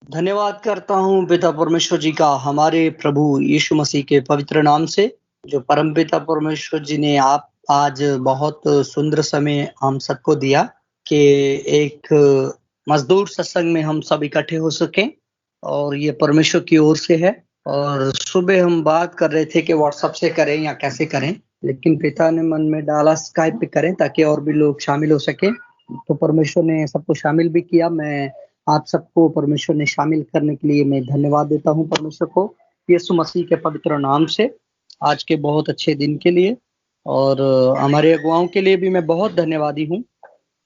धन्यवाद करता हूँ पिता परमेश्वर जी का हमारे प्रभु यीशु मसीह के पवित्र नाम से, जो परमपिता परमेश्वर जी ने आप आज बहुत सुंदर समय हम सबको दिया कि एक मज़दूर सत्संग में हम सब इकट्ठे हो सकें और ये परमेश्वर की ओर से है। और सुबह हम बात कर रहे थे कि व्हाट्सएप से करें या कैसे करें, लेकिन पिता ने मन में डाला स्काइप पे करें ताकि और भी लोग शामिल हो सकें। तो परमेश्वर ने सबको शामिल भी किया। मैं आप सबको परमेश्वर ने शामिल करने के लिए मैं धन्यवाद देता हूँ परमेश्वर को, यीशु मसीह के पवित्र नाम से, आज के बहुत अच्छे दिन के लिए। और हमारे अगुवाओं के लिए भी मैं बहुत धन्यवादी हूँ,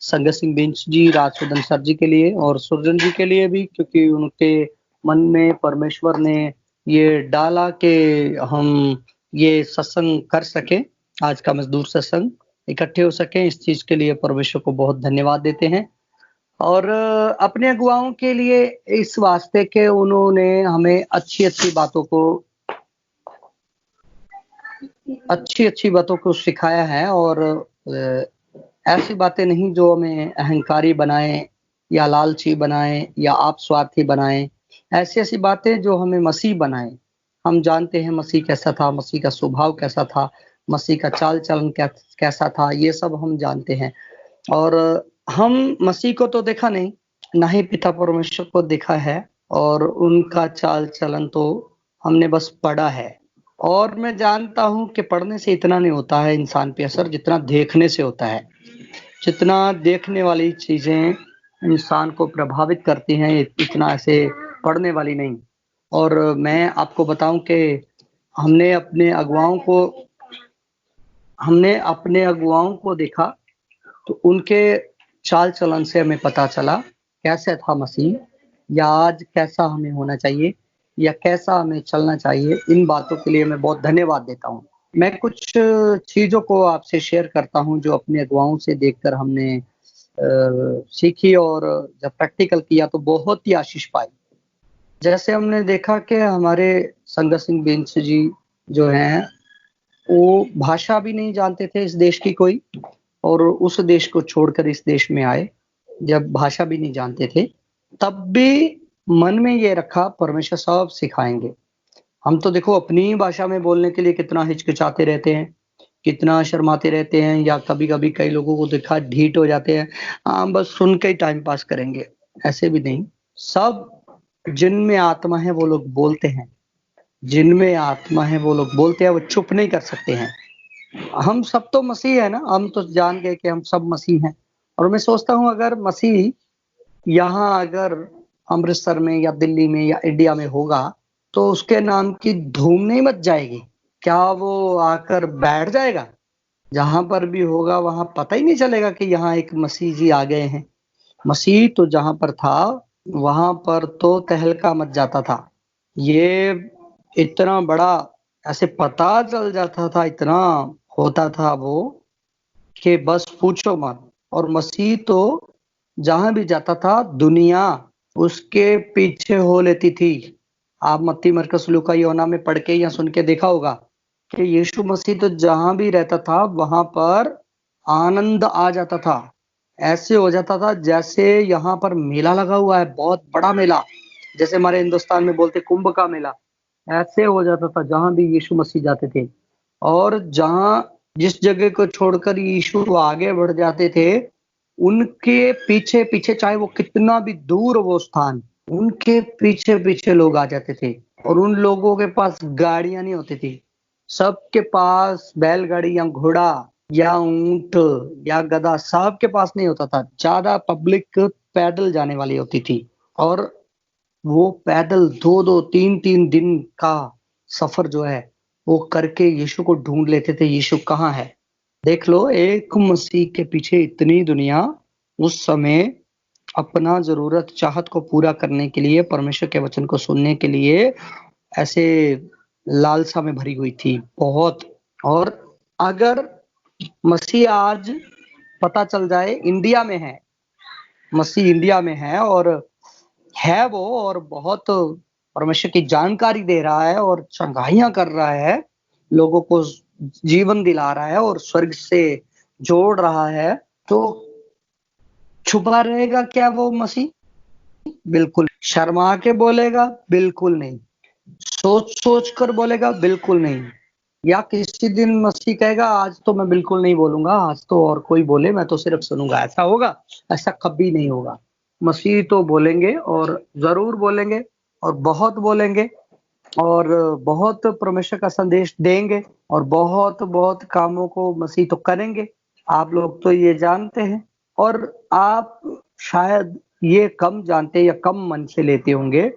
संगत सिंह बेंच जी, राजसुदन सर जी के लिए और सुरजन जी के लिए भी, क्योंकि उनके मन में परमेश्वर ने ये डाला कि हम ये सत्संग कर सकें, आज का मज़दूर सत्संग इकट्ठे हो सकें। इस चीज़ के लिए परमेश्वर को बहुत धन्यवाद देते हैं। और अपने अगुवाओं के लिए इस वास्ते के उन्होंने हमें अच्छी-अच्छी बातों को सिखाया है और ऐसी बातें नहीं जो हमें अहंकारी बनाएँ या लालची बनाएँ या आप स्वार्थी बनाएँ। ऐसी-ऐसी बातें जो हमें मसीह बनाएँ। हम जानते हैं मसीह कैसा था, मसीह का स्वभाव कैसा था, मसीह का चाल-चलन कैसा था, ये सब हम जानते हैं। और हम मसीह को तो देखा नहीं, ना ही पिता परमेश्वर को देखा है और उनका चाल-चलन तो हमने बस पढ़ा है। और मैं जानता हूँ कि पढ़ने से इतना नहीं होता है इंसान पे असर, जितना देखने से होता है। जितना देखने वाली चीज़ें इंसान को प्रभावित करती हैं, इतना ऐसे पढ़ने वाली नहीं। और मैं आपको बताऊँ कि हमने अपने अगुवाओं को देखा, तो उनके चाल-चलन से हमें पता चला कैसे था मसीह या आज कैसा हमें होना चाहिए या कैसा हमें चलना चाहिए। इन बातों के लिए मैं बहुत धन्यवाद देता हूँ। मैं कुछ चीज़ों को आपसे शेयर करता हूँ जो अपने अगुवाओं से देखकर हमने सीखी और जब प्रैक्टिकल किया तो बहुत ही आशीष पाई। जैसे हमने देखा कि हमारे संगत सिंह बेंस जी जो हैं, वो भाषा भी नहीं जानते थे इस देश की कोई, और उस देश को छोड़कर इस देश में आए, जब भाषा भी नहीं जानते थे, तब भी मन में ये रखा परमेश्वर सब सिखाएँगे। हम तो देखो अपनी ही भाषा में बोलने के लिए कितना हिचकिचाते रहते हैं, कितना शर्माते रहते हैं या कभी-कभी कई लोगों को देखा ढीठ हो जाते हैं, बस सुन के ही टाइम पास करेंगे, ऐसे भी नहीं। सब जिनमें आत्मा है वो लोग बोलते हैं, जिनमें आत्मा है वो लोग बोलते हैं, वो चुप नहीं कर सकते हैं। हम सब तो मसीह है ना, हम तो जान गए कि हम सब मसीह हैं। और मैं सोचता हूँ अगर मसीह यहाँ अगर अमृतसर में या दिल्ली में या इंडिया में होगा, तो उसके नाम की धूम नहीं मच जाएगी? क्या वो आकर बैठ जाएगा? जहाँ पर भी होगा वहाँ पता ही नहीं चलेगा कि यहाँ एक मसीह जी आ गए हैं। मसीह तो जहाँ पर था, वहाँ पर तो तहलका मच जाता था। ये इतना बड़ा ऐसे पता चल जाता था, इतना होता था वो कि बस पूछो मत। और मसीह तो जहाँ भी जाता था, दुनिया उसके पीछे हो लेती थी। आप मत्ती, मरकुस, लूका, योना में पढ़ के या सुन के देखा होगा कि यीशु मसीह तो जहाँ भी रहता था, वहाँ पर आनंद आ जाता था। ऐसे हो जाता था जैसे यहाँ पर मेला लगा हुआ है, बहुत बड़ा मेला। जैसे हमारे हिंदुस्तान में बोलते कुंभ का मेला, ऐसे हो जाता था जहाँ भी यीशु मसीह जाते थे। और जहाँ जिस जगह को छोड़कर यीशु आगे बढ़ जाते थे, उनके पीछे-पीछे चाहे वो कितना भी दूर हो वो स्थान, उनके पीछे-पीछे लोग आ जाते थे। और उन लोगों के पास गाड़ियाँ नहीं होती थी। सबके पास बैलगाड़ी या घोड़ा या ऊँट या गधा सबके पास नहीं होता था। ज़्यादा पब्लिक पैदल जाने वाली होती थी। और वो पैदल 2-2 3-3 दिन का सफ़र जो है, वो करके यीशु को ढूँढ लेते थे, यीशु कहाँ है? देख लो एक मसीह के पीछे इतनी दुनिया उस समय अपना ज़रूरत चाहत को पूरा करने के लिए, परमेश्वर के वचन को सुनने के लिए ऐसे लालसा में भरी हुई थी, बहुत। और अगर मसीह आज पता चल जाए इंडिया में है, मसीह इंडिया में है और है वो और बहुत परमेश्वर की जानकारी दे रहा है और चंगाइयाँ कर रहा है, लोगों को जीवन दिला रहा है और स्वर्ग से जोड़ रहा है, तो छुपा रहेगा क्या वो मसीह? बिल्कुल। शर्मा के बोलेगा? बिल्कुल नहीं। सोच-सोच कर बोलेगा? बिल्कुल नहीं। या किसी दिन मसीह कहेगा आज तो मैं बिल्कुल नहीं बोलूँगा, आज तो और कोई बोले मैं तो सिर्फ़ सुनूँगा, ऐसा होगा? ऐसा कभी नहीं होगा। मसीह तो बोलेंगे और ज़रूर बोलेंगे और बहुत बोलेंगे और बहुत परमेश्वर का संदेश देंगे और बहुत-बहुत कामों को मसीह तो करेंगे। आप लोग तो ये जानते हैं और आप शायद ये कम जानते या कम मन से लेते होंगे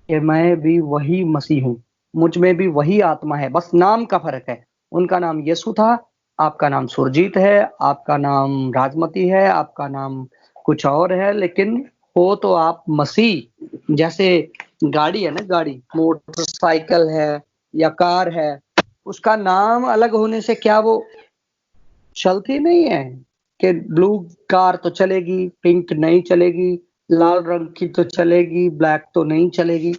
कि मैं भी वही मसीह हूँ, मुझ में भी वही आत्मा है, बस नाम का फ़र्क है। उनका नाम यीशु था, आपका नाम सुरजीत है, आपका नाम राजमती है, आपका नाम कुछ और है, लेकिन हो तो आप मसीह। जैसे गाड़ी है ना गाड़ी, मोटरसाइकिल है या कार है, उसका नाम अलग होने से क्या वो चलती नहीं है कि ब्लू कार तो चलेगी, पिंक नहीं चलेगी, लाल रंग की तो चलेगी, ब्लैक तो नहीं चलेगी।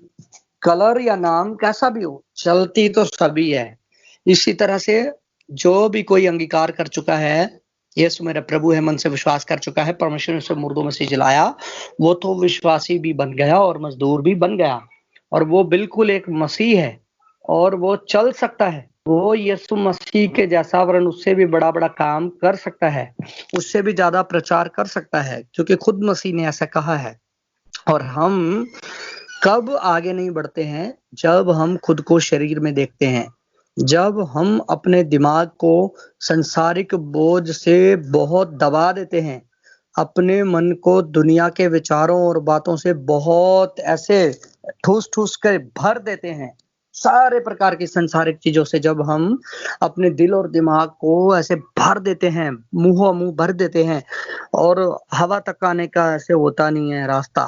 कलर या नाम कैसा भी हो, चलती तो सभी है। इसी तरह से जो भी कोई अंगीकार कर चुका है, यीशु मेरा प्रभु है, मन से विश्वास कर चुका है, परमेश्वर ने उसे मुर्दों में से जिलाया, वो तो विश्वासी भी बन गया और मज़दूर भी बन गया और वो बिल्कुल एक मसीह है और वो चल सकता है। वो यीशु मसीह के जैसा वरन उससे भी बड़ा-बड़ा काम कर सकता है, उससे भी ज़्यादा प्रचार कर सकता है, क्योंकि खुद मसीह ने ऐसा कहा है। और हम कब आगे नहीं बढ़ते हैं, जब हम खुद को शरीर में देखते हैं, जब हम अपने दिमाग को सांसारिक बोझ से बहुत दबा देते हैं, अपने मन को दुनिया के विचारों और बातों से बहुत ऐसे ठूस-ठूस के भर देते हैं। सारे प्रकार की सांसारिक चीज़ों से जब हम अपने दिल और दिमाग को ऐसे भर देते हैं, मुँहों-मुँह भर देते हैं और हवा तक आने का ऐसे होता नहीं है रास्ता।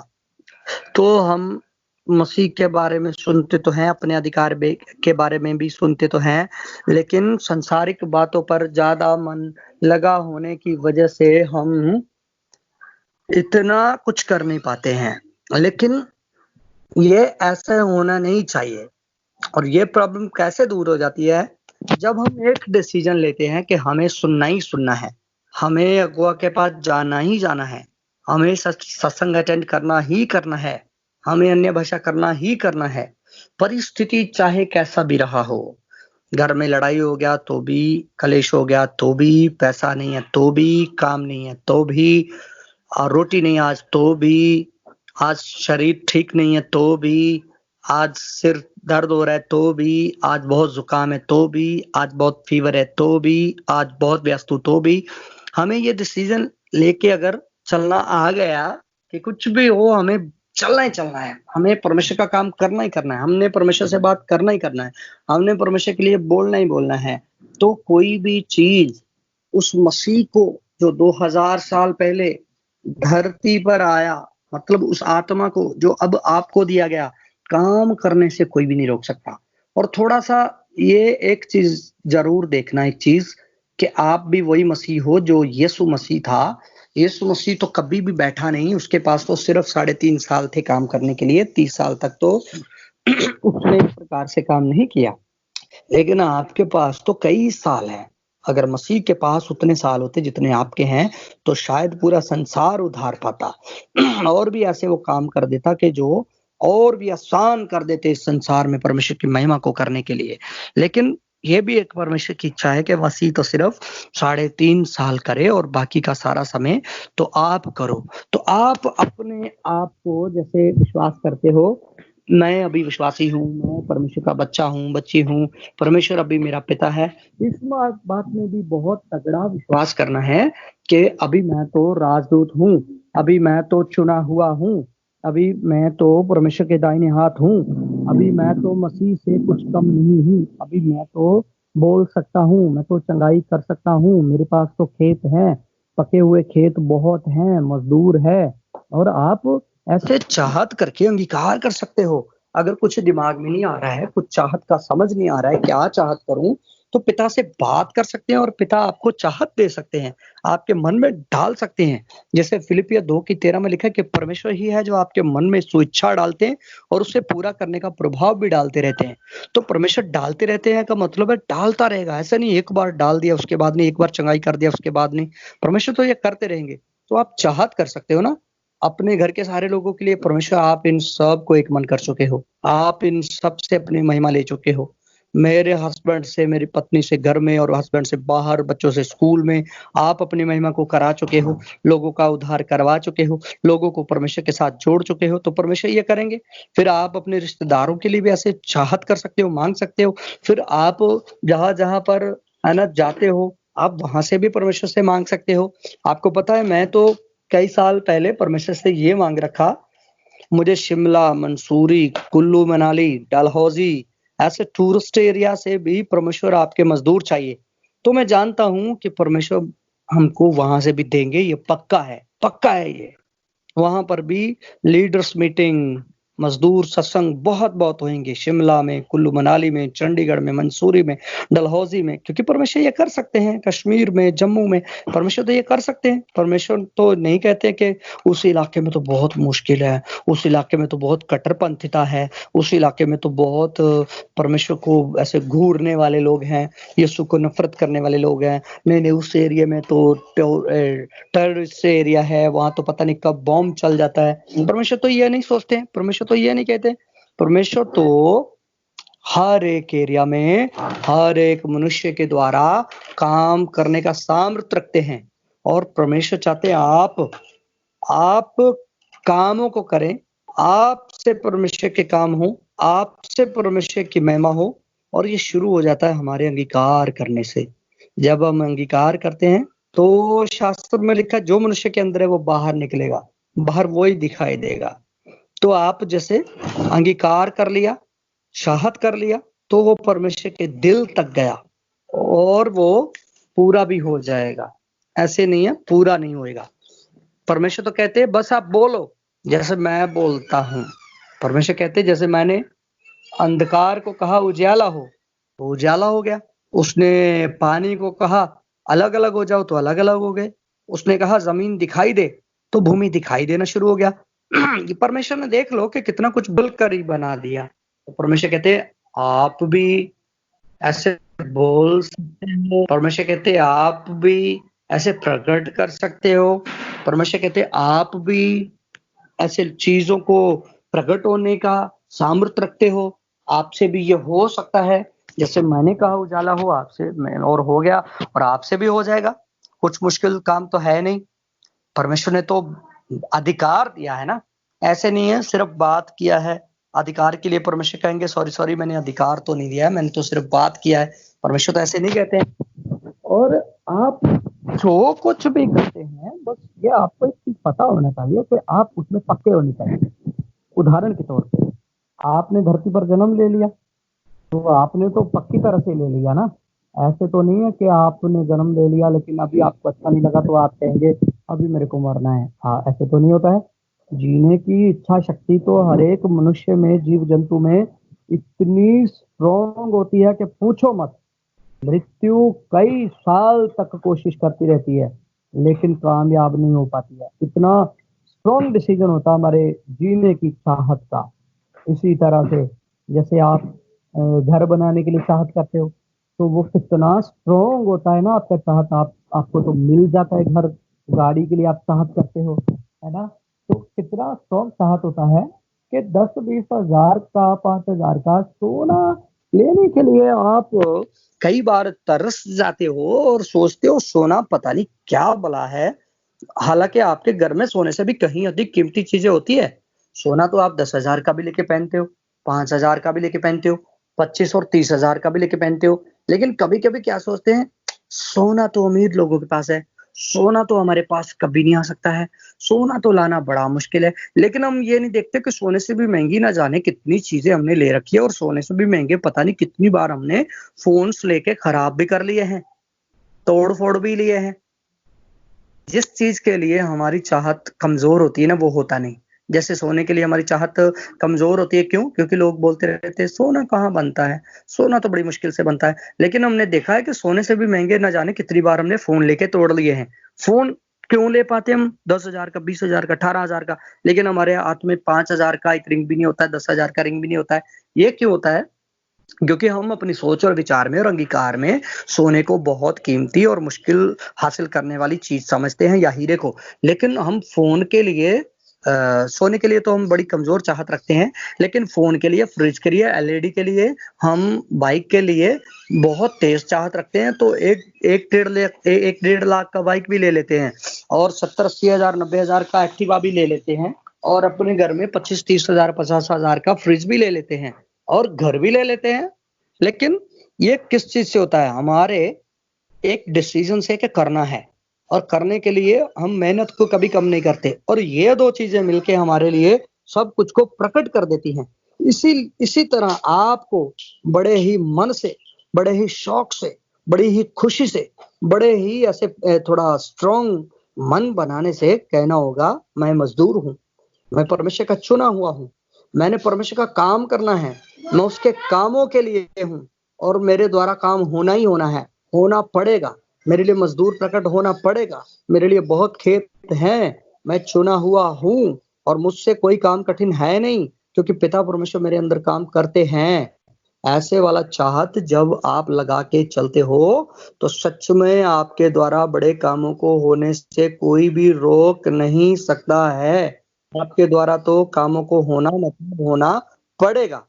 तो हम मसीह के बारे में सुनते तो हैं, अपने अधिकार बे के बारे में भी सुनते तो हैं, लेकिन सांसारिक बातों पर ज़्यादा मन लगा होने की वजह से हम इतना कुछ कर नहीं पाते हैं। लेकिन ये ऐसा होना नहीं चाहिए और ये प्रॉब्लम कैसे दूर हो जाती है, जब हम एक डिसीज़न लेते हैं कि हमें सुनना ही सुनना है, हमें अगुआ के पास जाना ही जाना है, हमें सत्संग अटेंड करना ही करना है, हमें अन्य भाषा करना ही करना है, परिस्थिति चाहे कैसा भी रहा हो। घर में लड़ाई हो गया तो भी, कलेश हो गया तो भी, पैसा नहीं है तो भी, काम नहीं है तो भी, रोटी नहीं आज तो भी, आज शरीर ठीक नहीं है तो भी, आज सिर दर्द हो रहा है तो भी, आज बहुत ज़ुकाम है तो भी, आज बहुत फ़ीवर है तो भी, आज बहुत व्यस्त हूँ तो भी, हमें ये डिसीज़न लेके अगर चलना आ गया कि कुछ भी हो हमें चलना ही चलना है, हमें परमेश्वर का काम करना ही करना है, हमने परमेश्वर से बात करना ही करना है, हमने परमेश्वर के लिए बोलना ही बोलना है, तो कोई भी चीज़ उस मसीह को जो 2000 साल पहले धरती पर आया, मतलब उस आत्मा को जो अब आपको दिया गया, काम करने से कोई भी नहीं रोक सकता। और थोड़ा-सा ये एक चीज़ ज़रूर देखना एक चीज़ कि आप भी वही मसीह हो जो यीशु मसीह था। यीशु मसीह तो कभी भी बैठा नहीं, उसके पास तो सिर्फ़ साढ़े 3 साल थे काम करने के लिए, 30 साल तक तो उसने इस प्रकार से काम नहीं किया। लेकिन आपके पास तो कई साल हैं। अगर मसीह के पास उतने साल होते जितने आपके हैं, तो शायद पूरा संसार उद्धार पाता। और भी ऐसे वो काम कर देता कि जो और भी आसान कर देते इस संसार में परमेश्वर की महिमा को करने के लिए। लेकिन ये भी एक परमेश्वर की इच्छा है कि मसीह तो सिर्फ़ साढ़े 3 साल करे और बाकी का सारा समय तो आप करो। तो आप अपने आप को जैसे विश्वास करते हो, मैं अभी विश्वासी हूँ, मैं परमेश्वर का बच्चा हूँ, बच्ची हूँ, परमेश्वर अभी मेरा पिता है। इस बात में भी बहुत तगड़ा विश्वास करना है कि अभी मैं तो राजदूत हूँ, अभी मैं तो चुना हुआ हूँ, अभी मैं तो परमेश्वर के दाहिने हाथ हूँ, अभी मैं तो मसीह से कुछ कम नहीं हूँ, अभी मैं तो बोल सकता हूँ, मैं तो चंगाई कर सकता हूँ, मेरे पास तो खेत हैं, पके हुए खेत बहुत हैं, मज़दूर है और आप ऐसे चाहत करके अंगीकार कर सकते हो। अगर कुछ दिमाग में नहीं आ रहा है, कुछ चाहत का समझ नहीं आ रहा है, क्या चाहत करूँ? तो पिता से बात कर सकते हैं और पिता आपको चाहत दे सकते हैं, आपके मन में डाल सकते हैं। जैसे फिलिपियर 2 की 13 में लिखा है कि परमेश्वर ही है जो आपके मन में सुइच्छा डालते हैं और उसे पूरा करने का प्रभाव भी डालते रहते हैं। तो परमेश्वर डालते रहते हैं का मतलब है डालता रहेगा, ऐसा नहीं एक बार डाल दिया उसके बाद नहीं, एक बार चंगाई कर दिया उसके बाद नहीं। परमेश्वर तो ये करते रहेंगे। तो आप चाहत कर सकते हो ना? अपने घर के सारे लोगों के लिए परमेश्वर आप इन सब को एक मन कर चुके हो। आप इन सब से अपनी महिमा ले चुके हो। मेरे हस्बैंड से, मेरी पत्नी से घर में और हस्बैंड से बाहर, बच्चों से स्कूल में आप अपनी महिमा को करा चुके हो, लोगों का उद्धार करवा चुके हो, लोगों को परमेश्वर के साथ जोड़ चुके हो, तो परमेश्वर ये करेंगे। फिर आप अपने रिश्तेदारों के लिए भी ऐसे चाहत कर सकते हो, माँग सकते हो। फिर आप जहाँ-जहाँ पर है ना जाते हो, आप वहाँ से भी परमेश्वर से माँग सकते हो। आपको पता है मैं तो कई साल पहले परमेश्वर से ये माँग रखा, मुझे शिमला, मंसूरी, कुल्लू मनाली, डलहौज़ी ऐसे टूरिस्ट एरिया से भी परमेश्वर आपके मज़दूर चाहिए। तो मैं जानता हूँ कि परमेश्वर हमको वहाँ से भी देंगे, ये पक्का है ये। वहाँ पर भी लीडर्स मीटिंग, मज़दूर सत्संग बहुत-बहुत होंगे शिमला में, कुल्लू मनाली में, चंडीगढ़ में, मंसूरी में, डलहौज़ी में, क्योंकि परमेश्वर ये कर सकते हैं। कश्मीर में, जम्मू में, परमेश्वर तो ये कर सकते हैं। परमेश्वर तो नहीं कहते कि उस इलाके में तो बहुत मुश्किल है, उस इलाके में तो बहुत कट्टरपंथिता है, उस इलाके में तो बहुत परमेश्वर को ऐसे घूरने वाले लोग हैं, यीशु को नफ़रत करने वाले लोग हैं। नहीं, उस एरिया में तो टेररिस्ट एरिया है, वहाँ तो पता नहीं कब बॉम्ब चल जाता है। परमेश्वर तो ये नहीं सोचते हैं, परमेश्वर तो ये नहीं कहते। परमेश्वर तो हर एक एरिया में, हर एक मनुष्य के द्वारा काम करने का सामर्थ्य रखते हैं और परमेश्वर चाहते हैं आप कामों को करें, आपसे परमेश्वर के काम हो, आपसे परमेश्वर की महिमा हो और ये शुरू हो जाता है हमारे अंगीकार करने से। जब हम अंगीकार करते हैं, तो शास्त्र में लिखा है जो मनुष्य के अंदर है वो बाहर निकलेगा, बाहर वो ही दिखाई देगा। तो आप जैसे अंगीकार कर लिया, चाहत कर लिया, तो वो परमेश्वर के दिल तक गया और वो पूरा भी हो जाएगा। ऐसे नहीं है, पूरा नहीं होएगा। परमेश्वर तो कहते हैं बस आप बोलो, जैसे मैं बोलता हूँ। परमेश्वर कहते हैं जैसे मैंने अंधकार को कहा उजियाला हो, तो उजियाला हो गया। उसने पानी को कहा अलग-अलग हो जाओ, तो अलग-अलग हो गए। उसने कहा ज़मीन दिखाई दे, तो भूमि दिखाई देना शुरू हो गया। ये परमेश्वर ने देख लो कि कितना कुछ बोलकर ही बना दिया। तो परमेश्वर कहते हैं आप भी ऐसे बोल सकते हो। परमेश्वर कहते हैं आप भी ऐसे प्रकट कर सकते हो। परमेश्वर कहते हैं आप भी ऐसे चीज़ों को प्रकट होने का सामर्थ्य रखते हो। आपसे भी ये हो सकता है, जैसे मैंने कहा उजाला हो आपसे मैं और हो गया और आपसे भी हो जाएगा। कुछ मुश्किल काम तो है नहीं। परमेश्वर ने तो अधिकार दिया है ना, ऐसे नहीं है सिर्फ बात किया है। अधिकार के लिए परमेश्वर कहेंगे सॉरी मैंने अधिकार तो नहीं दिया है, मैंने तो सिर्फ बात किया है। परमेश्वर तो ऐसे नहीं कहते हैं। और आप जो कुछ भी करते हैं, बस ये आपको एक चीज़ पता होना चाहिए कि आप उसमें पक्के होने चाहिए। उदाहरण के तौर पे, आपने धरती पर जन्म ले लिया, तो आपने तो पक्की तरह से ले लिया ना। ऐसे तो नहीं है कि आपने जन्म ले लिया लेकिन अभी आपको अच्छा नहीं लगा तो आप कहेंगे अभी मेरे को मरना है। हाँ, ऐसे तो नहीं होता है। जीने की इच्छा शक्ति तो हर एक मनुष्य में, जीव जंतु में इतनी स्ट्रॉन्ग होती है कि पूछो मत। मृत्यु कई साल तक कोशिश करती रहती है, लेकिन कामयाब नहीं हो पाती है। इतना स्ट्रॉन्ग डिसीजन होता है हमारे जीने की चाहत का। इसी तरह से जैसे आप घर बनाने के लिए चाहत करते हो, तो वो कितना स्ट्रॉन्ग होता है ना आपका चाहत। आपको तो मिल जाता है घर, गाड़ी के लिए आप चाहत करते हो, है ना? तो कितना स्ट्रॉन्ग चाहत होता है कि 10-20 हज़ार का, 5,000 का सोना लेने के लिए आप कई बार तरस जाते हो और सोचते हो सोना पता नहीं क्या भला है। हालाँकि आपके घर में सोने से भी कहीं अधिक कीमती चीज़ें होती है। सोना तो आप 10,000 का भी लेके पहनते हो, 5,000 का भी लेके पहनते हो, 25 और 30,000 का भी लेके पहनते हो। लेकिन कभी-कभी क्या सोचते हैं, सोना तो अमीर लोगों के पास है, सोना तो हमारे पास कभी नहीं आ सकता है, सोना तो लाना बड़ा मुश्किल है। लेकिन हम ये नहीं देखते कि सोने से भी महँगी ना जाने कितनी चीज़ें हमने ले रखी है और सोने से भी महँगे पता नहीं कितनी बार हमने फ़ोन्स लेके खराब भी कर लिए हैं, तोड़-फोड़ भी लिए हैं। जिस चीज़ के लिए हमारी चाहत कमज़ोर होती है ना, वो होता नहीं। जैसे सोने के लिए हमारी चाहत कमज़ोर होती है, क्यों? क्योंकि लोग बोलते रहते हैं, सोना कहाँ बनता है? सोना तो बड़ी मुश्किल से बनता है। लेकिन हमने देखा है कि सोने से भी महँगे ना जाने कितनी बार हमने फ़ोन लेके तोड़ लिए हैं। फ़ोन क्यों ले पाते हम 10,000 का, 20,000 का, 18,000 का, लेकिन हमारे हाथ में 5,000 का एक रिंग भी नहीं होता है, 10,000 का रिंग भी नहीं होता है। ये क्यों होता है? क्योंकि हम अपनी सोच और विचार में और अंगीकार में सोने को बहुत कीमती और मुश्किल हासिल करने वाली चीज़ समझते हैं या हीरे को। लेकिन हम फ़ोन के लिए सोने के लिए तो हम बड़ी कमज़ोर चाहत रखते हैं, लेकिन फ़ोन के लिए, फ्रिज के लिए, एलईडी के लिए, हम बाइक के लिए बहुत तेज़ चाहत रखते हैं, तो 1 डेढ़ लाख का बाइक भी ले लेते हैं और 70-80 हज़ार, 90 हज़ार का एक्टिवा भी ले लेते हैं और अपने घर में 25-30 हज़ार, 50 हज़ार का फ्रिज भी ले लेते हैं और घर भी ले लेते हैं। लेकिन ये किस चीज़ से होता है? हमारे एक डिसीज़न से कि करना है और करने के लिए हम मेहनत को कभी कम नहीं करते और ये 2 चीज़ें मिलके हमारे लिए सब कुछ को प्रकट कर देती हैं। इसी इसी तरह आपको बड़े ही मन से, बड़े ही शौक से, बड़ी ही खुशी से, बड़े ही ऐसे थोड़ा स्ट्रॉन्ग मन बनाने से कहना होगा, मैं मज़दूर हूँ, मैं परमेश्वर का चुना हुआ हूँ, मैंने परमेश्वर का काम करना है, मैं उसके कामों के लिए हूँ और मेरे द्वारा काम होना ही होना है, होना पड़ेगा, मेरे लिए मज़दूर प्रकट होना पड़ेगा, मेरे लिए बहुत खेत हैं, मैं चुना हुआ हूँ और मुझसे कोई काम कठिन है नहीं, क्योंकि पिता परमेश्वर मेरे अंदर काम करते हैं। ऐसे वाला चाहत जब आप लगा के चलते हो, तो सच में आपके द्वारा बड़े कामों को होने से कोई भी रोक नहीं सकता है। आपके द्वारा तो कामों को होना मतलब होना पड़ेगा।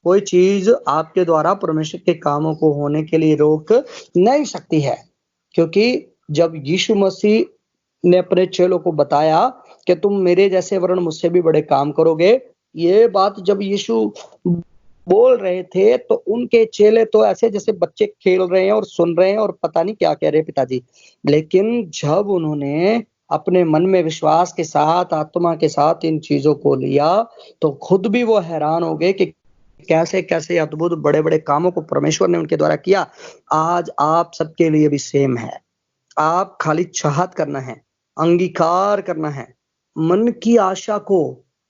कोई चीज़ आपके द्वारा परमेश्वर के कामों को होने के लिए रोक नहीं सकती है। क्योंकि जब यीशु मसीह ने अपने चेलों को बताया कि तुम मेरे जैसे वरन मुझसे भी बड़े काम करोगे, ये बात जब यीशु बोल रहे थे तो उनके चेले तो ऐसे जैसे बच्चे खेल रहे हैं और सुन रहे हैं और पता नहीं क्या कह रहे हैं पिताजी। लेकिन जब उन्होंने अपने मन में विश्वास के साथ, आत्मा के साथ इन चीज़ों को लिया, तो खुद भी वो हैरान हो गए कि कैसे-कैसे अद्भुत बड़े-बड़े कामों को परमेश्वर ने उनके द्वारा किया। आज आप सबके लिए भी सेम है। आप खाली चाहत करना है, अंगीकार करना है, मन की आशा को,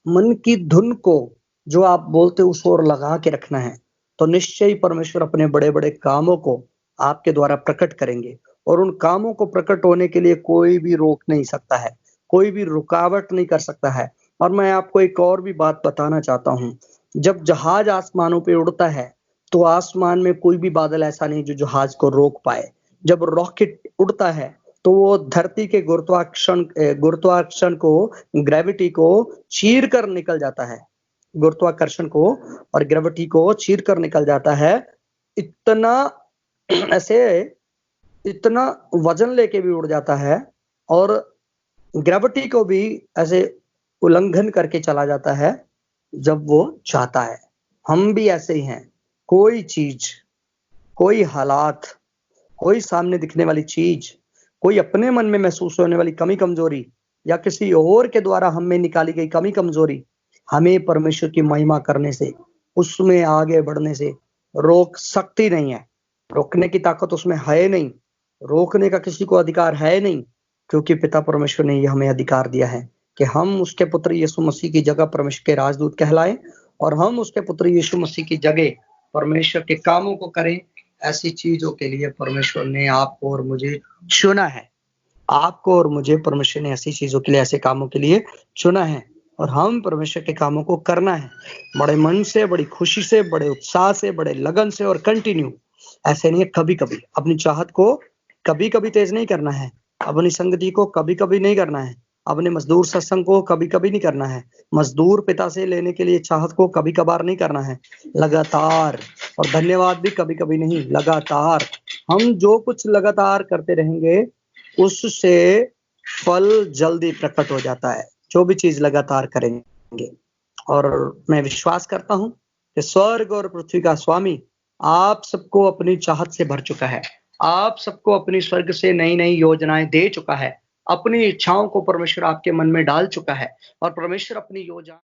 मन की धुन को जो आप बोलते हो उस ओर लगा के रखना है, तो निश्चय ही परमेश्वर अपने बड़े-बड़े कामों को आपके द्वारा प्रकट करेंगे और उन कामों को प्रकट होने के लिए कोई भी रोक नहीं सकता है, कोई भी रुकावट नहीं कर सकता है। और मैं आपको एक और भी बात बताना चाहता हूँ, जब जहाज आसमानों पे उड़ता है, तो आसमान में कोई भी बादल ऐसा नहीं जो जहाज को रोक पाए। जब रॉकेट उड़ता है, तो वो धरती के गुरुत्वाकर्षण को, ग्रेविटी को चीर कर निकल जाता है। गुरुत्वाकर्षण को और ग्रेविटी को चीर कर निकल जाता है। इतना ऐसे इतना वज़न लेके भी उड़ जाता है और ग्रेविटी को भी ऐसे उल्लंघन करके चला जाता है, जब वो चाहता है। हम भी ऐसे ही हैं। कोई चीज़, कोई हालात, कोई सामने दिखने वाली चीज़, कोई अपने मन में महसूस होने वाली कमी-कमज़ोरी या किसी और के द्वारा हम में निकाली गई कमी-कमज़ोरी, हमें परमेश्वर की महिमा करने से, उसमें आगे बढ़ने से रोक सकती नहीं है। रोकने की ताकत उसमें है नहीं, रोकने का किसी को अधिकार है नहीं, क्योंकि पिता परमेश्वर ने ये हमें अधिकार दिया है कि हम उसके पुत्र यीशु मसीह की जगह परमेश्वर के राजदूत कहलाएँ और हम उसके पुत्र यीशु मसीह की जगह परमेश्वर के कामों को करें। ऐसी चीज़ों के लिए परमेश्वर ने आपको और मुझे चुना है। आपको और मुझे परमेश्वर ने ऐसी चीज़ों के लिए, ऐसे कामों के लिए चुना है और हम परमेश्वर के कामों को करना है। बड़े मन से, बड़ी खुशी से, बड़े उत्साह से, बड़े लगन से और कंटिन्यू। ऐसे नहीं है कभी-कभी। अपनी चाहत को कभी-कभी तेज़ नहीं करना है। अपनी संगति को कभी-कभी नहीं करना है। अपने मज़दूर सत्संग को कभी-कभी नहीं करना है। मज़दूर पिता से लेने के लिए चाहत को कभी-कभार नहीं करना है। लगातार और धन्यवाद भी कभी-कभी नहीं, लगातार। हम जो कुछ लगातार करते रहेंगे, उससे फल जल्दी प्रकट हो जाता है, जो भी चीज़ लगातार करेंगे। और मैं विश्वास करता हूँ कि स्वर्ग और पृथ्वी का स्वामी आप सबको अपनी चाहत से भर चुका है। आप सबको अपनी स्वर्ग से नई-नई योजनाएँ दे चुका है। अपनी इच्छाओं को परमेश्वर आपके मन में डाल चुका है और परमेश्वर अपनी योजना